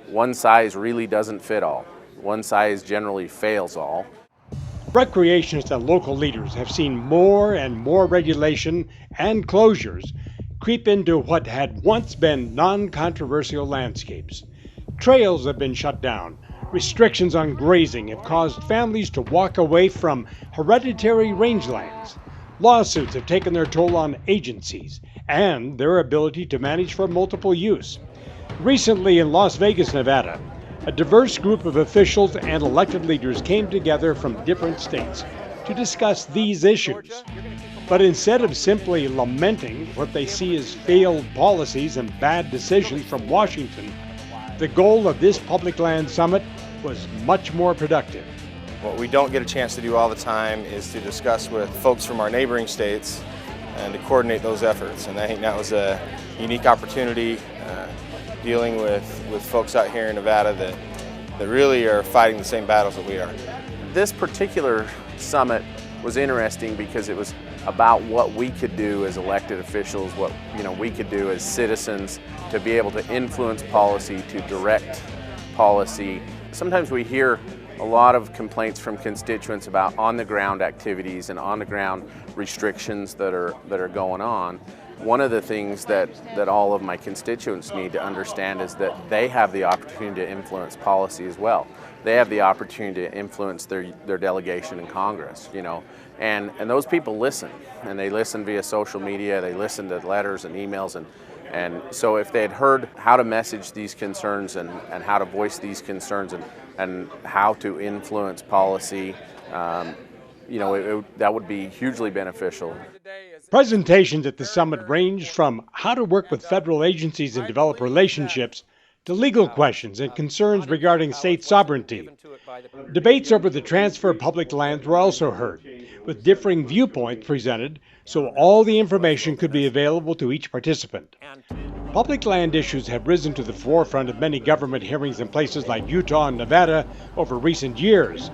one size really doesn't fit all. One size generally fails all. Recreationists and local leaders have seen more and more regulation and closures creep into what had once been non-controversial landscapes. Trails have been shut down. Restrictions on grazing have caused families to walk away from hereditary rangelands. Lawsuits have taken their toll on agencies and their ability to manage for multiple use. Recently in Las Vegas, Nevada, a diverse group of officials and elected leaders came together from different states to discuss these issues. But instead of simply lamenting what they see as failed policies and bad decisions from Washington, the goal of this Public Land Summit was much more productive. What we don't get a chance to do all the time is to discuss with folks from our neighboring states and to coordinate those efforts. And I think that was a unique opportunity dealing with folks out here in Nevada that really are fighting the same battles that we are. This particular summit was interesting because it was about what we could do as elected officials, what we could do as citizens to be able to influence policy, to direct policy. Sometimes we hear a lot of complaints from constituents about on-the-ground activities and on-the-ground restrictions that are going on. One of the things that all of my constituents need to understand is that they have the opportunity to influence policy as well. They have the opportunity to influence their delegation in Congress, and those people listen, and they listen via social media, they listen to letters and emails, and so if they had heard how to message these concerns and how to voice these concerns and how to influence policy, that would be hugely beneficial. Presentations at the summit ranged from how to work with federal agencies and develop relationships to legal questions and concerns regarding state sovereignty. Debates over the transfer of public lands were also heard, with differing viewpoints presented so all the information could be available to each participant. Public land issues have risen to the forefront of many government hearings in places like Utah and Nevada over recent years.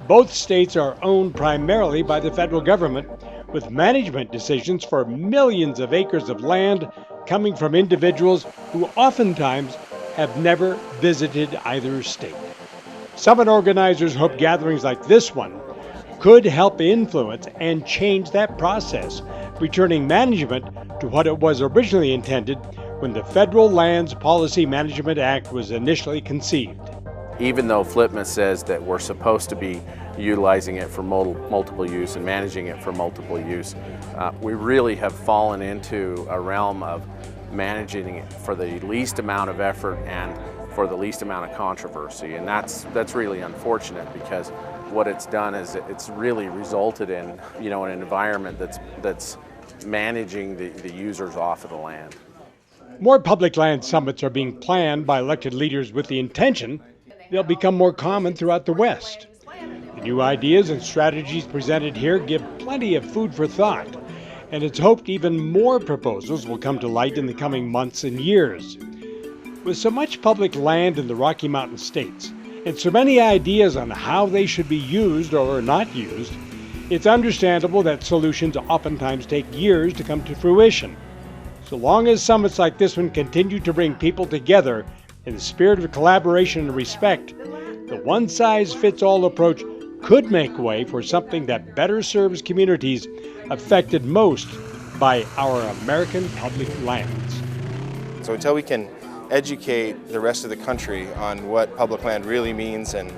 Both states are owned primarily by the federal government, with management decisions for millions of acres of land coming from individuals who oftentimes have never visited either state. Summit organizers hope gatherings like this one could help influence and change that process, returning management to what it was originally intended when the Federal Lands Policy Management Act was initially conceived. Even though FLPMA says that we're supposed to be utilizing it for multiple use and managing it for multiple use, we really have fallen into a realm of managing it for the least amount of effort and for the least amount of controversy, and that's really unfortunate, because what it's done is it's really resulted in an environment that's managing the users off of the land. More public land summits are being planned by elected leaders with the intention they'll become more common throughout the West. The new ideas and strategies presented here give plenty of food for thought, and it's hoped even more proposals will come to light in the coming months and years. With so much public land in the Rocky Mountain states, and so many ideas on how they should be used or not used, it's understandable that solutions oftentimes take years to come to fruition. So long as summits like this one continue to bring people together in the spirit of collaboration and respect, the one-size-fits-all approach could make way for something that better serves communities affected most by our American public lands. So until we can educate the rest of the country on what public land really means and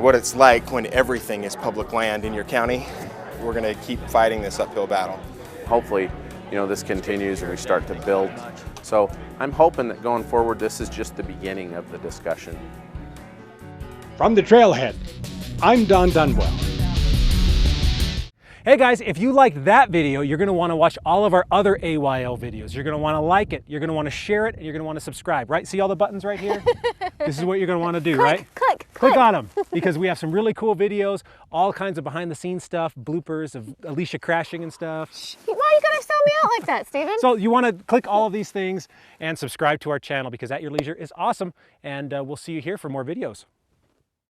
what it's like when everything is public land in your county, we're going to keep fighting this uphill battle. Hopefully, this continues and we start to build. So I'm hoping that going forward, this is just the beginning of the discussion. From the Trailhead, I'm Don Dunwell. Hey guys, if you like that video, you're going to want to watch all of our other AYL videos. You're going to want to like it, you're going to want to share it, and you're going to want to subscribe, right? See all the buttons right here? This is what you're going to want to do, right? Click on them, because we have some really cool videos, all kinds of behind the scenes stuff, bloopers of Alicia crashing and stuff. Why are you going to sell me out like that, Steven? So you want to click all of these things and subscribe to our channel, because At Your Leisure is awesome, and we'll see you here for more videos.